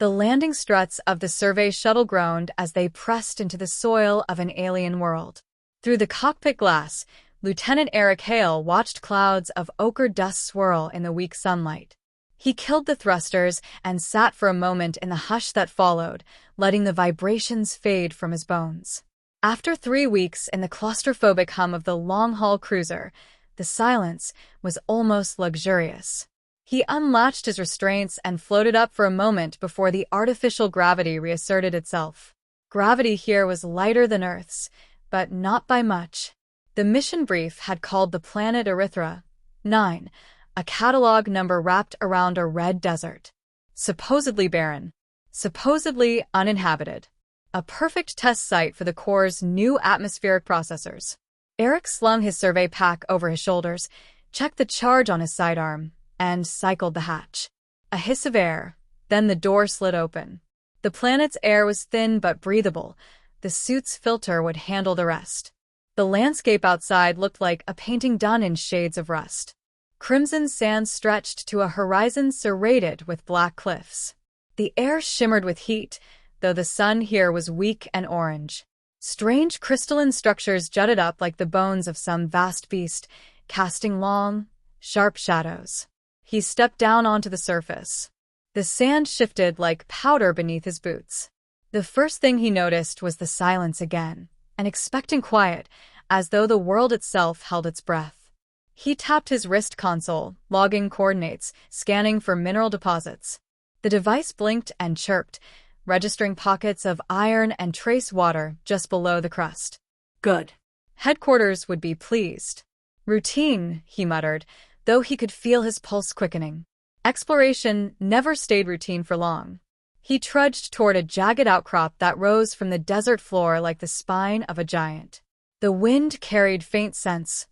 The landing struts of the survey shuttle groaned as they pressed into the soil of an alien world. Through the cockpit glass, Lieutenant Eric Hale watched clouds of ochre dust swirl in the weak sunlight. He killed the thrusters and sat for a moment in the hush that followed, letting the vibrations fade from his bones. After 3 weeks in the claustrophobic hum of the long-haul cruiser, the silence was almost luxurious. He unlatched his restraints and floated up for a moment before the artificial gravity reasserted itself. Gravity here was lighter than Earth's, but not by much. The mission brief had called the planet Erythra 9, a catalog number wrapped around a red desert. Supposedly barren. Supposedly uninhabited. A perfect test site for the Corps' new atmospheric processors. Eric slung his survey pack over his shoulders, checked the charge on his sidearm, and cycled the hatch. A hiss of air, then the door slid open. The planet's air was thin but breathable. The suit's filter would handle the rest. The landscape outside looked like a painting done in shades of rust. Crimson sand stretched to a horizon serrated with black cliffs. The air shimmered with heat, though the sun here was weak and orange. Strange crystalline structures jutted up like the bones of some vast beast, casting long, sharp shadows. He stepped down onto the surface. The sand shifted like powder beneath his boots. The first thing he noticed was the silence again, an expectant quiet, as though the world itself held its breath. He tapped his wrist console, logging coordinates, scanning for mineral deposits. The device blinked and chirped, registering pockets of iron and trace water just below the crust. Good. Headquarters would be pleased. Routine, he muttered, though he could feel his pulse quickening. Exploration never stayed routine for long. He trudged toward a jagged outcrop that rose from the desert floor like the spine of a giant. The wind carried faint scents.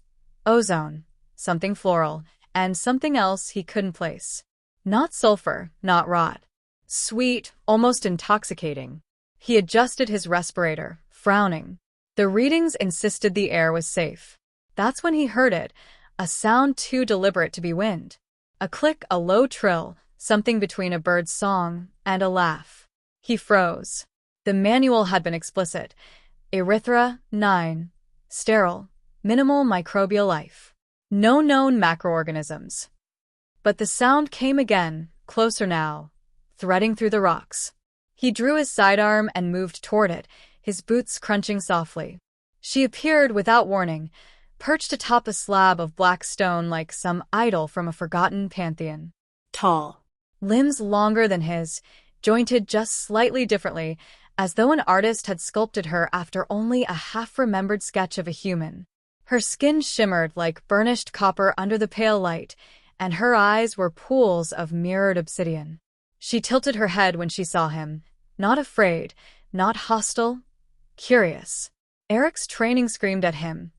Ozone, something floral, and something else he couldn't place. Not sulfur, not rot. Sweet, almost intoxicating. He adjusted his respirator, frowning. The readings insisted the air was safe. That's when he heard it, a sound too deliberate to be wind. A click, a low trill, something between a bird's song and a laugh. He froze. The manual had been explicit. Erythra 9. Sterile. Minimal microbial life. No known macroorganisms. But the sound came again, closer now, threading through the rocks. He drew his sidearm and moved toward it, his boots crunching softly. She appeared without warning, perched atop a slab of black stone like some idol from a forgotten pantheon. Tall. Limbs longer than his, jointed just slightly differently, as though an artist had sculpted her after only a half-remembered sketch of a human. Her skin shimmered like burnished copper under the pale light, and her eyes were pools of mirrored obsidian. She tilted her head when she saw him, not afraid, not hostile, curious. Eric's training screamed at him.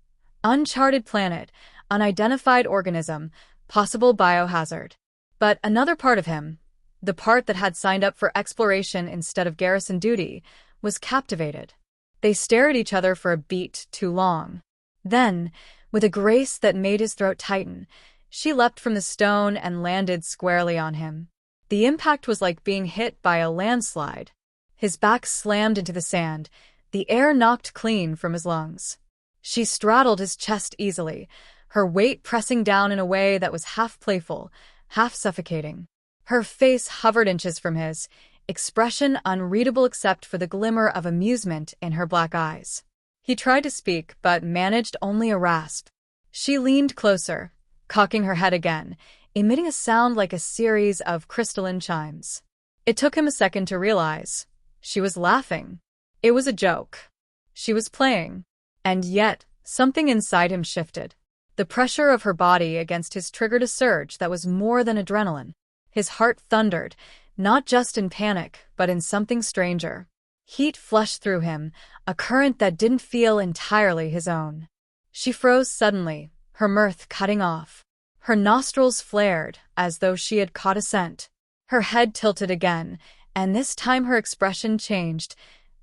Uncharted planet, unidentified organism, possible biohazard. But another part of him, the part that had signed up for exploration instead of garrison duty, was captivated. They stared at each other for a beat too long. Then, with a grace that made his throat tighten, she leapt from the stone and landed squarely on him. The impact was like being hit by a landslide. His back slammed into the sand, the air knocked clean from his lungs. She straddled his chest easily, her weight pressing down in a way that was half playful, half suffocating. Her face hovered inches from his, expression unreadable except for the glimmer of amusement in her black eyes. He tried to speak, but managed only a rasp. She leaned closer, cocking her head again, emitting a sound like a series of crystalline chimes. It took him a second to realize. She was laughing. It was a joke. She was playing. And yet, something inside him shifted. The pressure of her body against his triggered a surge that was more than adrenaline. His heart thundered, not just in panic, but in something stranger. Heat flushed through him, a current that didn't feel entirely his own. She froze suddenly, her mirth cutting off. Her nostrils flared, as though she had caught a scent. Her head tilted again, and this time her expression changed.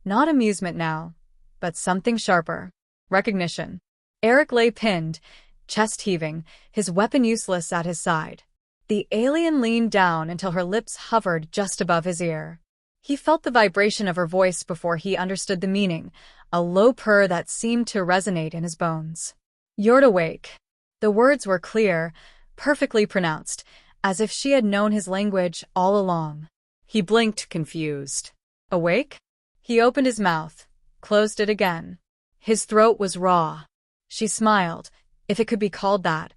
Not amusement now, but something sharper. Recognition. Eric lay pinned, chest heaving, his weapon useless at his side. The alien leaned down until her lips hovered just above his ear. He felt the vibration of her voice before he understood the meaning, a low purr that seemed to resonate in his bones. "You're awake." The words were clear, perfectly pronounced, as if she had known his language all along. He blinked, confused. "Awake?" He opened his mouth, closed it again. His throat was raw. She smiled, if it could be called that,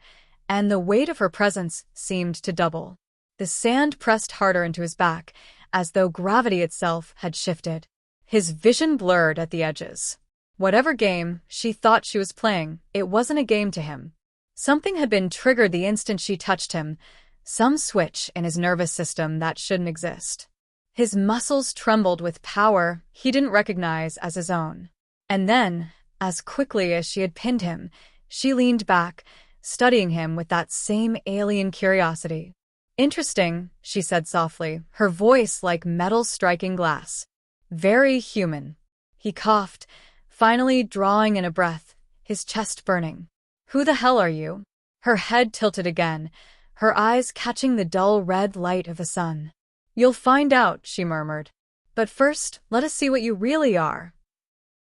and the weight of her presence seemed to double. The sand pressed harder into his back, as though gravity itself had shifted. His vision blurred at the edges. Whatever game she thought she was playing, it wasn't a game to him. Something had been triggered the instant she touched him, some switch in his nervous system that shouldn't exist. His muscles trembled with power he didn't recognize as his own. And then, as quickly as she had pinned him, she leaned back, studying him with that same alien curiosity. "Interesting," she said softly, her voice like metal striking glass. "Very human." He coughed, finally drawing in a breath, his chest burning. "Who the hell are you?" Her head tilted again, her eyes catching the dull red light of the sun. "You'll find out," she murmured. "But first, let us see what you really are."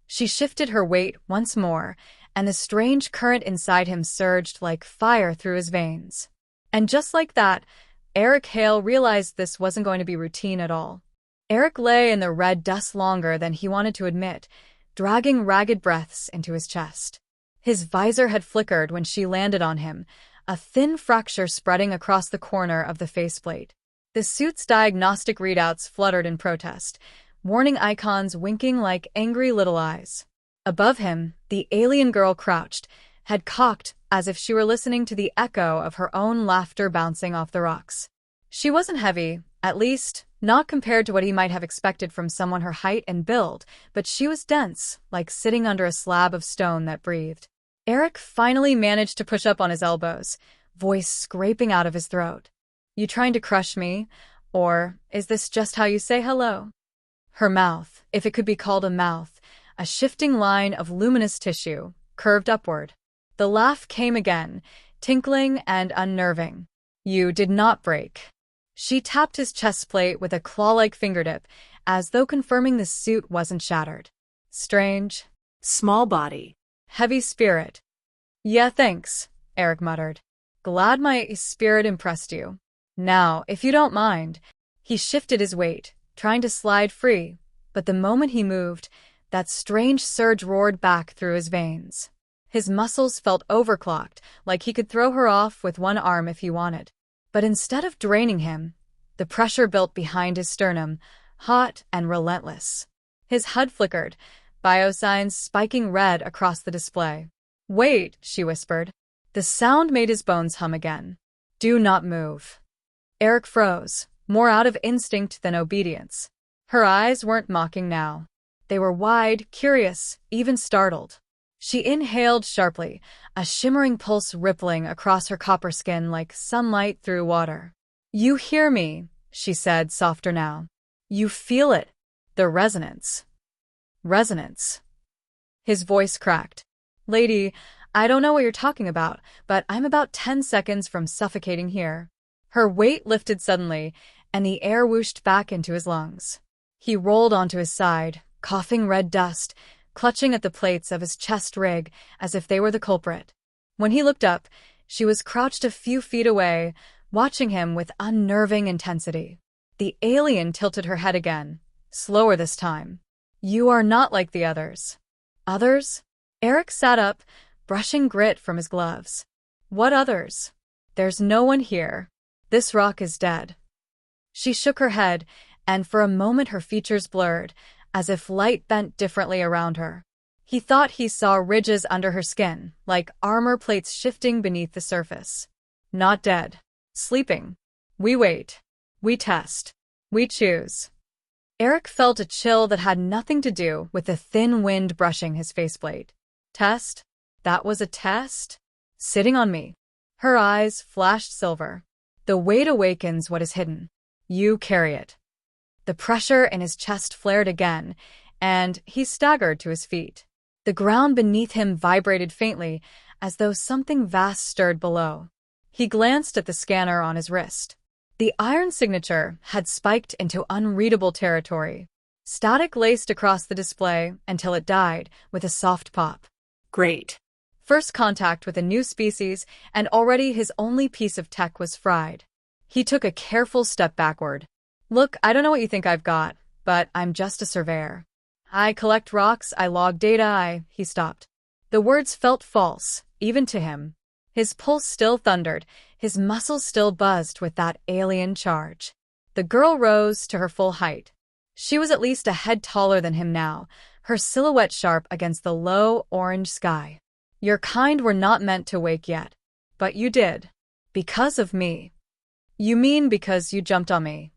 She shifted her weight once more, and the strange current inside him surged like fire through his veins. And just like that, Eric Hale realized this wasn't going to be routine at all. Eric lay in the red dust longer than he wanted to admit, dragging ragged breaths into his chest. His visor had flickered when she landed on him, a thin fracture spreading across the corner of the faceplate. The suit's diagnostic readouts fluttered in protest, warning icons winking like angry little eyes. Above him, the alien girl crouched, head cocked as if she were listening to the echo of her own laughter bouncing off the rocks. She wasn't heavy, at least, not compared to what he might have expected from someone her height and build, but she was dense, like sitting under a slab of stone that breathed. Eric finally managed to push up on his elbows, voice scraping out of his throat. "You trying to crush me? Or is this just how you say hello?" Her mouth, if it could be called a mouth, a shifting line of luminous tissue, curved upward. The laugh came again, tinkling and unnerving. "You did not break." She tapped his chest plate with a claw-like fingertip, as though confirming the suit wasn't shattered. "Strange. Small body. Heavy spirit." "Yeah, thanks," Eric muttered. "Glad my spirit impressed you. Now, if you don't mind." He shifted his weight, trying to slide free, but the moment he moved, that strange surge roared back through his veins. His muscles felt overclocked, like he could throw her off with one arm if he wanted. But instead of draining him, the pressure built behind his sternum, hot and relentless. His HUD flickered, biosigns spiking red across the display. "Wait," she whispered. The sound made his bones hum again. "Do not move." Eric froze, more out of instinct than obedience. Her eyes weren't mocking now. They were wide, curious, even startled. She inhaled sharply, a shimmering pulse rippling across her copper skin like sunlight through water. "You hear me," she said, softer now. "You feel it. The resonance." "Resonance." His voice cracked. "Lady, I don't know what you're talking about, but I'm about 10 seconds from suffocating here." Her weight lifted suddenly, and the air whooshed back into his lungs. He rolled onto his side, coughing red dust, clutching at the plates of his chest rig as if they were the culprit. When he looked up, she was crouched a few feet away, watching him with unnerving intensity. The alien tilted her head again, slower this time. "You are not like the others." "Others?" Eric sat up, brushing grit from his gloves. "What others? There's no one here. This rock is dead." She shook her head, and for a moment her features blurred, as if light bent differently around her. He thought he saw ridges under her skin, like armor plates shifting beneath the surface. "Not dead. Sleeping. We wait. We test. We choose." Eric felt a chill that had nothing to do with the thin wind brushing his faceplate. "Test? That was a test? Sitting on me." Her eyes flashed silver. "The weight awakens what is hidden. You carry it." The pressure in his chest flared again, and he staggered to his feet. The ground beneath him vibrated faintly, as though something vast stirred below. He glanced at the scanner on his wrist. The iron signature had spiked into unreadable territory. Static laced across the display until it died with a soft pop. Great. First contact with a new species, and already his only piece of tech was fried. He took a careful step backward. Look, I don't know what you think I've got, but I'm just a surveyor. I collect rocks, I log data, He stopped. The words felt false, even to him. His pulse still thundered, his muscles still buzzed with that alien charge. The girl rose to her full height. She was at least a head taller than him now, her silhouette sharp against the low, orange sky. Your kind were not meant to wake yet. But you did. Because of me. You mean because you jumped on me?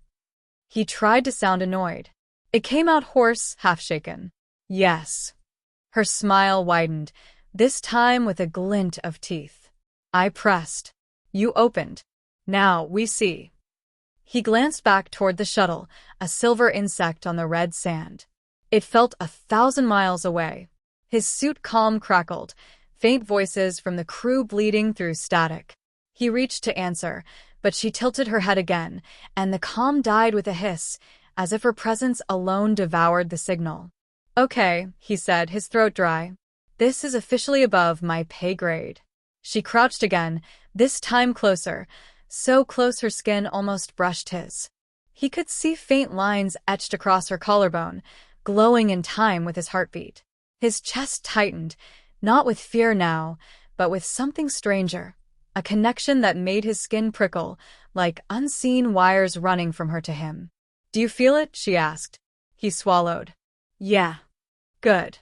He tried to sound annoyed. It came out hoarse, half-shaken. Yes. Her smile widened, this time with a glint of teeth. I pressed. You opened. Now we see. He glanced back toward the shuttle, a silver insect on the red sand. It felt 1,000 miles away. His suit calm crackled, faint voices from the crew bleeding through static. He reached to answer, but she tilted her head again, and the comm died with a hiss, as if her presence alone devoured the signal. Okay, he said, his throat dry. This is officially above my pay grade. She crouched again, this time closer, so close her skin almost brushed his. He could see faint lines etched across her collarbone, glowing in time with his heartbeat. His chest tightened, not with fear now, but with something stranger, a connection that made his skin prickle, like unseen wires running from her to him. Do you feel it? She asked. He swallowed. Yeah. Good.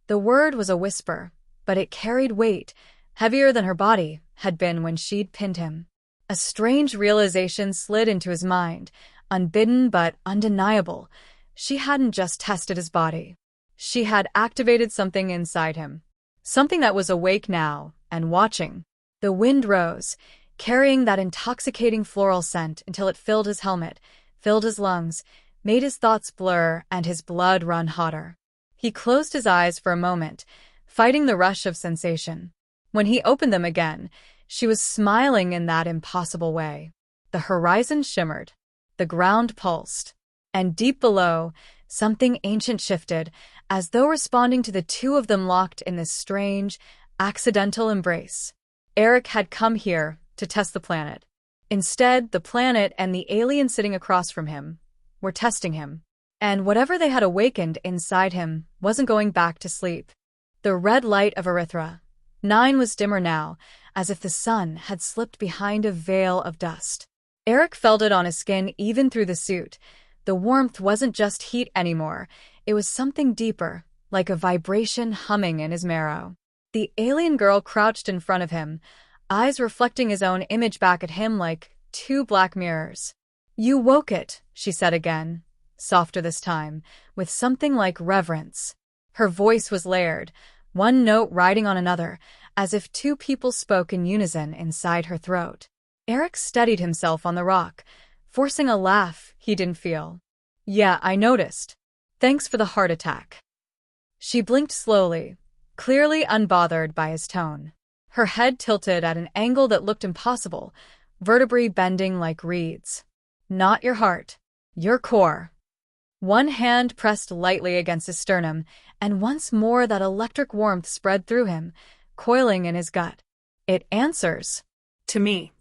The word was a whisper, but it carried weight, heavier than her body had been when she'd pinned him. A strange realization slid into his mind, unbidden but undeniable. She hadn't just tested his body. She had activated something inside him. Something that was awake now and watching. The wind rose, carrying that intoxicating floral scent until it filled his helmet, filled his lungs, made his thoughts blur and his blood run hotter. He closed his eyes for a moment, fighting the rush of sensation. When he opened them again, she was smiling in that impossible way. The horizon shimmered. The ground pulsed. And deep below, something ancient shifted, as though responding to the two of them locked in this strange, accidental embrace. Eric had come here to test the planet. Instead, the planet and the alien sitting across from him were testing him. And whatever they had awakened inside him wasn't going back to sleep. The red light of Erythra 9 was dimmer now, as if the sun had slipped behind a veil of dust. Eric felt it on his skin even through the suit. The warmth wasn't just heat anymore, it was something deeper, like a vibration humming in his marrow. The alien girl crouched in front of him, eyes reflecting his own image back at him like 2 black mirrors. You woke it, she said again, softer this time, with something like reverence. Her voice was layered, one note riding on another, as if 2 people spoke in unison inside her throat. Eric steadied himself on the rock, forcing a laugh he didn't feel. Yeah, I noticed. Thanks for the heart attack. She blinked slowly, clearly unbothered by his tone. Her head tilted at an angle that looked impossible, vertebrae bending like reeds. Not your heart, your core. One hand pressed lightly against his sternum, and once more that electric warmth spread through him, coiling in his gut. It answers. To me.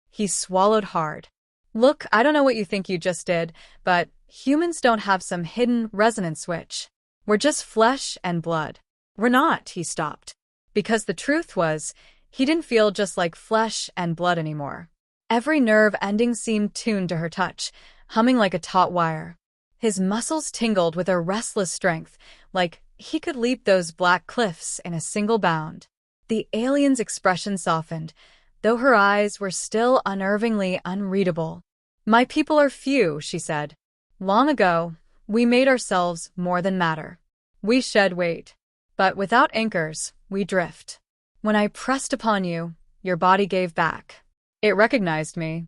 He swallowed hard. Look, I don't know what you think you just did, but humans don't have some hidden resonance switch. We're just flesh and blood. We're not, he stopped. Because the truth was, he didn't feel just like flesh and blood anymore. Every nerve ending seemed tuned to her touch, humming like a taut wire. His muscles tingled with a restless strength, like he could leap those black cliffs in a single bound. The alien's expression softened, though her eyes were still unnervingly unreadable. My people are few, she said. Long ago, we made ourselves more than matter. We shed weight. But without anchors, we drift. When I pressed upon you, your body gave back. It recognized me.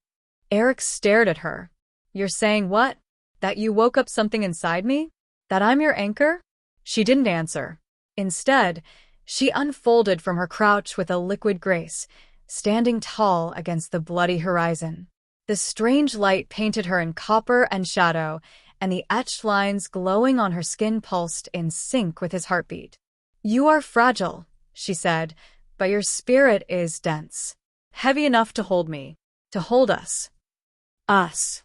Eric stared at her. You're saying what? That you woke up something inside me? That I'm your anchor? She didn't answer. Instead, she unfolded from her crouch with a liquid grace, standing tall against the bloody horizon. The strange light painted her in copper and shadow, and the etched lines glowing on her skin pulsed in sync with his heartbeat. "You are fragile," she said, "but your spirit is dense. Heavy enough to hold me, to hold us. Us."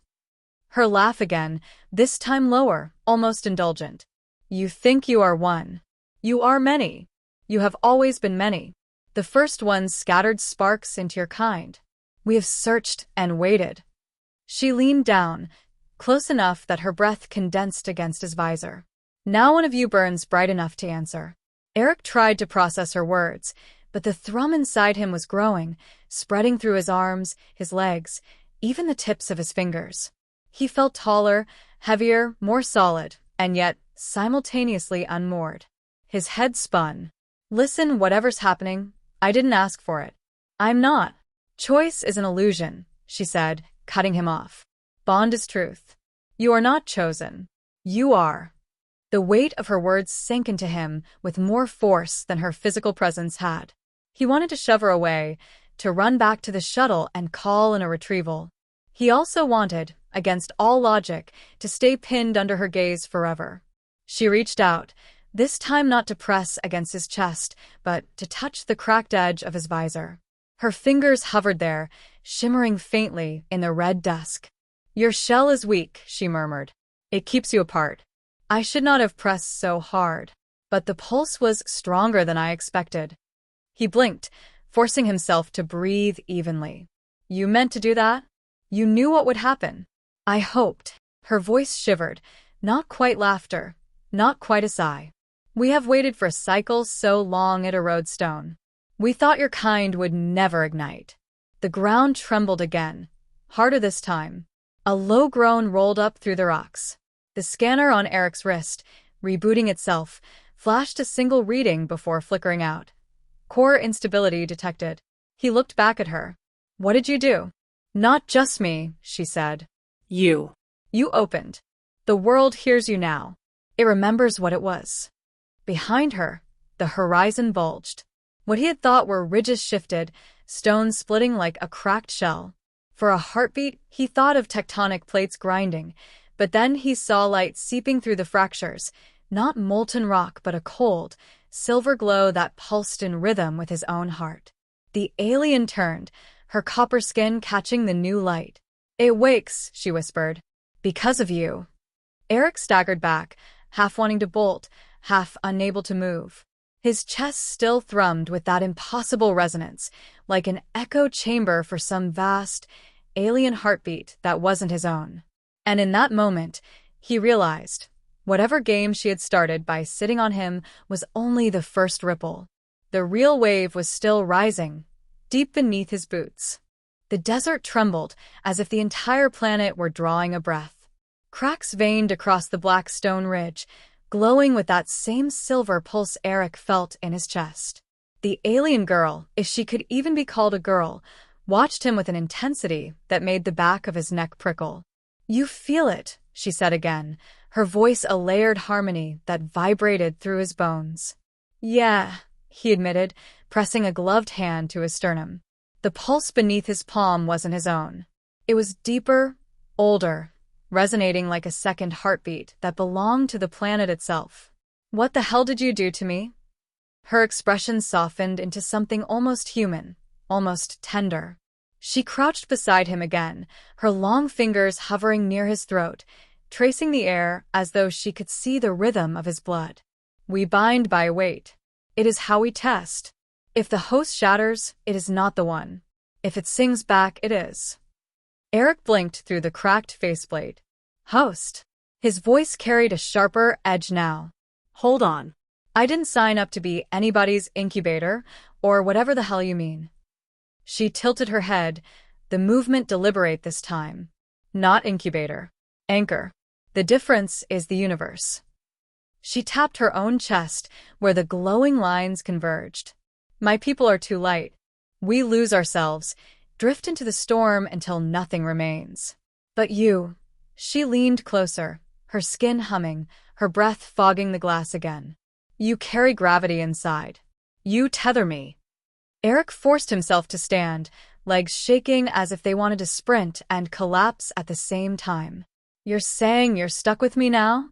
Her laugh again, this time lower, almost indulgent. "You think you are one. You are many. You have always been many. The first ones scattered sparks into your kind. We have searched and waited." She leaned down, close enough that her breath condensed against his visor. "Now one of you burns bright enough to answer." Eric tried to process her words, but the thrum inside him was growing, spreading through his arms, his legs, even the tips of his fingers. He felt taller, heavier, more solid, and yet simultaneously unmoored. His head spun. "Listen, whatever's happening, I didn't ask for it. I'm not. Choice is an illusion," she said, cutting him off. "Bond is truth. You are not chosen. You are." The weight of her words sank into him with more force than her physical presence had. He wanted to shove her away, to run back to the shuttle and call in a retrieval. He also wanted, against all logic, to stay pinned under her gaze forever. She reached out, this time not to press against his chest, but to touch the cracked edge of his visor. Her fingers hovered there, shimmering faintly in the red dusk. "Your shell is weak," she murmured. "It keeps you apart. I should not have pressed so hard. But the pulse was stronger than I expected." He blinked, forcing himself to breathe evenly. "You meant to do that? You knew what would happen." "I hoped." Her voice shivered, not quite laughter, not quite a sigh. "We have waited for a cycle so long it erodes stone. We thought your kind would never ignite." The ground trembled again, harder this time. A low groan rolled up through the rocks. The scanner on Eric's wrist, rebooting itself, flashed a single reading before flickering out. Core instability detected. He looked back at her. "What did you do?" "Not just me," she said. "You. You opened. The world hears you now. It remembers what it was." Behind her, the horizon bulged. What he had thought were ridges shifted, stones splitting like a cracked shell. For a heartbeat, he thought of tectonic plates grinding, but then he saw light seeping through the fractures, not molten rock but a cold, silver glow that pulsed in rhythm with his own heart. The alien turned, her copper skin catching the new light. "It wakes," she whispered. "Because of you." Eric staggered back, half wanting to bolt, half unable to move. His chest still thrummed with that impossible resonance, like an echo chamber for some vast, alien heartbeat that wasn't his own. And in that moment, he realized, whatever game she had started by sitting on him was only the first ripple. The real wave was still rising, deep beneath his boots. The desert trembled, as if the entire planet were drawing a breath. Cracks veined across the black stone ridge, glowing with that same silver pulse Eric felt in his chest. The alien girl, if she could even be called a girl, watched him with an intensity that made the back of his neck prickle. "You feel it," she said again, her voice a layered harmony that vibrated through his bones. "Yeah," he admitted, pressing a gloved hand to his sternum. The pulse beneath his palm wasn't his own. It was deeper, older, resonating like a second heartbeat that belonged to the planet itself. "What the hell did you do to me?" Her expression softened into something almost human, almost tender. She crouched beside him again, her long fingers hovering near his throat, tracing the air as though she could see the rhythm of his blood. "We bind by weight. It is how we test. If the host shatters, it is not the one. If it sings back, it is." Eric blinked through the cracked faceplate. "Host." His voice carried a sharper edge now. "Hold on. I didn't sign up to be anybody's incubator, or whatever the hell you mean." She tilted her head, the movement deliberate this time. "Not incubator. Anchor. The difference is the universe." She tapped her own chest, where the glowing lines converged. "My people are too light. We lose ourselves, drift into the storm until nothing remains. But you." She leaned closer, her skin humming, her breath fogging the glass again. "You carry gravity inside. You tether me." Eric forced himself to stand, legs shaking as if they wanted to sprint and collapse at the same time. "You're saying you're stuck with me now?"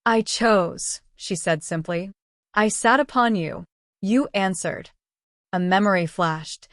"I chose," she said simply. "I sat upon you. You answered." A memory flashed.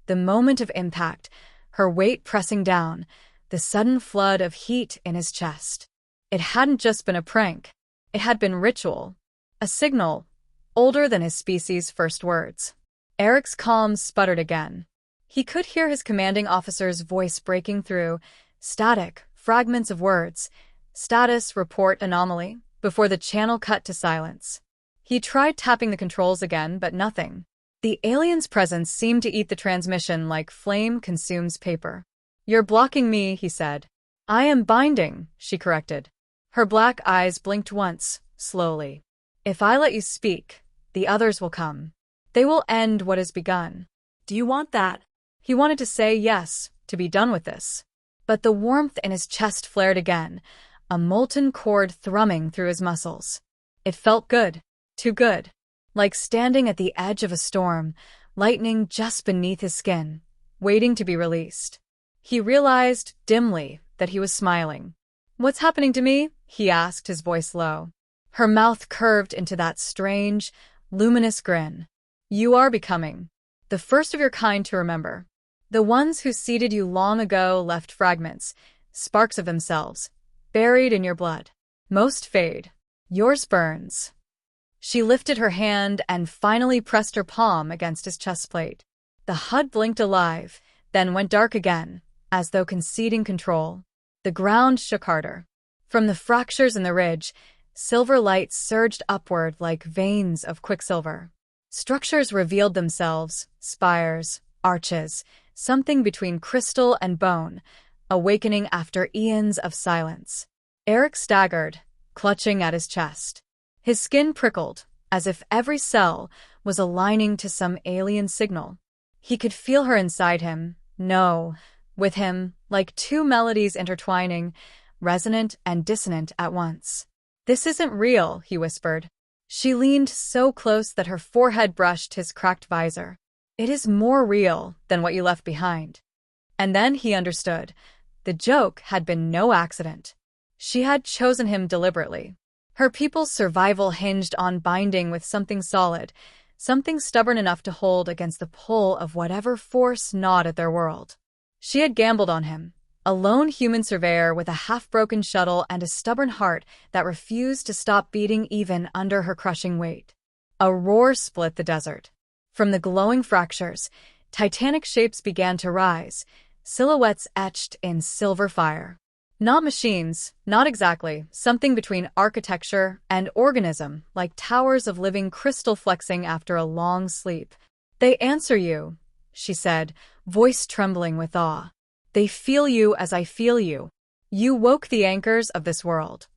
The moment of impact, her weight pressing down, the sudden flood of heat in his chest. It hadn't just been a prank. It had been ritual. A signal, older than his species' first words. Eric's calm sputtered again. He could hear his commanding officer's voice breaking through, static, fragments of words, status, report, anomaly, before the channel cut to silence. He tried tapping the controls again, but nothing. The alien's presence seemed to eat the transmission like flame consumes paper. "You're blocking me," he said. "I am binding," she corrected. Her black eyes blinked once, slowly. "If I let you speak, the others will come. They will end what has begun. Do you want that?" He wanted to say yes, to be done with this. But the warmth in his chest flared again, a molten cord thrumming through his muscles. It felt good, too good, like standing at the edge of a storm, lightning just beneath his skin, waiting to be released. He realized, dimly, that he was smiling. "What's happening to me?" he asked, his voice low. Her mouth curved into that strange, luminous grin. "You are becoming the first of your kind to remember. The ones who seeded you long ago left fragments, sparks of themselves, buried in your blood. Most fade. Yours burns." She lifted her hand and finally pressed her palm against his chest plate. The HUD blinked alive, then went dark again, as though conceding control. The ground shook harder. From the fractures in the ridge, silver light surged upward like veins of quicksilver. Structures revealed themselves, spires, arches, something between crystal and bone, awakening after eons of silence. Eric staggered, clutching at his chest. His skin prickled, as if every cell was aligning to some alien signal. He could feel her inside him, with him, like two melodies intertwining, resonant and dissonant at once. "This isn't real," he whispered. She leaned so close that her forehead brushed his cracked visor. "It is more real than what you left behind." And then he understood. The joke had been no accident. She had chosen him deliberately. Her people's survival hinged on binding with something solid, something stubborn enough to hold against the pull of whatever force gnawed at their world. She had gambled on him, a lone human surveyor with a half-broken shuttle and a stubborn heart that refused to stop beating even under her crushing weight. A roar split the desert. From the glowing fractures, titanic shapes began to rise, silhouettes etched in silver fire. Not machines, not exactly, something between architecture and organism, like towers of living crystal flexing after a long sleep. "They answer you," she said, voice trembling with awe. "They feel you as I feel you. You woke the anchors of this world."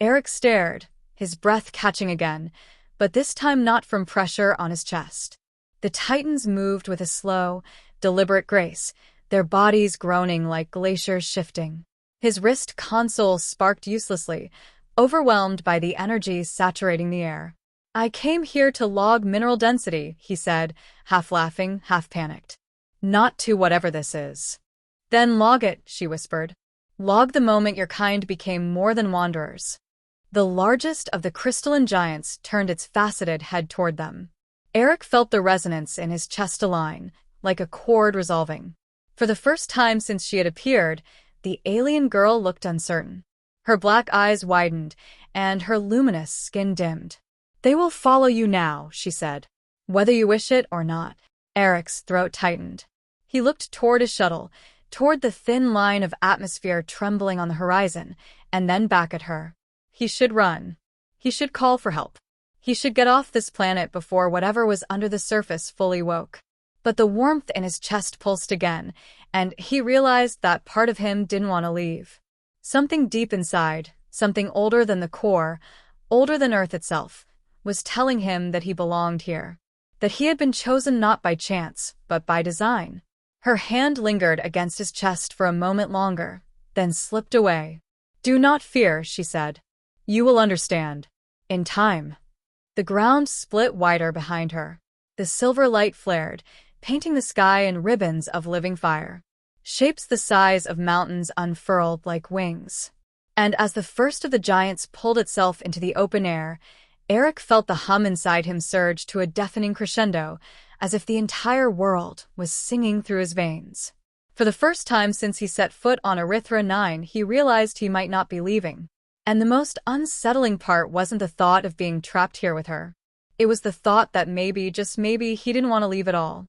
Eric stared, his breath catching again, but this time not from pressure on his chest. The Titans moved with a slow, deliberate grace, their bodies groaning like glaciers shifting. His wrist console sparked uselessly, overwhelmed by the energy saturating the air. "I came here to log mineral density," he said, half laughing, half panicked. "Not to whatever this is." "Then log it," she whispered. "Log the moment your kind became more than wanderers." The largest of the crystalline giants turned its faceted head toward them. Eric felt the resonance in his chest align, like a chord resolving. For the first time since she had appeared, the alien girl looked uncertain. Her black eyes widened, and her luminous skin dimmed. "They will follow you now," she said. "Whether you wish it or not." Eric's throat tightened. He looked toward his shuttle, toward the thin line of atmosphere trembling on the horizon, and then back at her. He should run. He should call for help. He should get off this planet before whatever was under the surface fully woke. But the warmth in his chest pulsed again, and he realized that part of him didn't want to leave. Something deep inside, something older than the core, older than Earth itself, was telling him that he belonged here. That he had been chosen not by chance, but by design. Her hand lingered against his chest for a moment longer, then slipped away. "Do not fear," she said. "You will understand. In time." The ground split wider behind her. The silver light flared, painting the sky in ribbons of living fire. Shapes the size of mountains unfurled like wings. And as the first of the giants pulled itself into the open air, Eric felt the hum inside him surge to a deafening crescendo, as if the entire world was singing through his veins. For the first time since he set foot on Erythra 9, he realized he might not be leaving. And the most unsettling part wasn't the thought of being trapped here with her. It was the thought that maybe, just maybe, he didn't want to leave at all.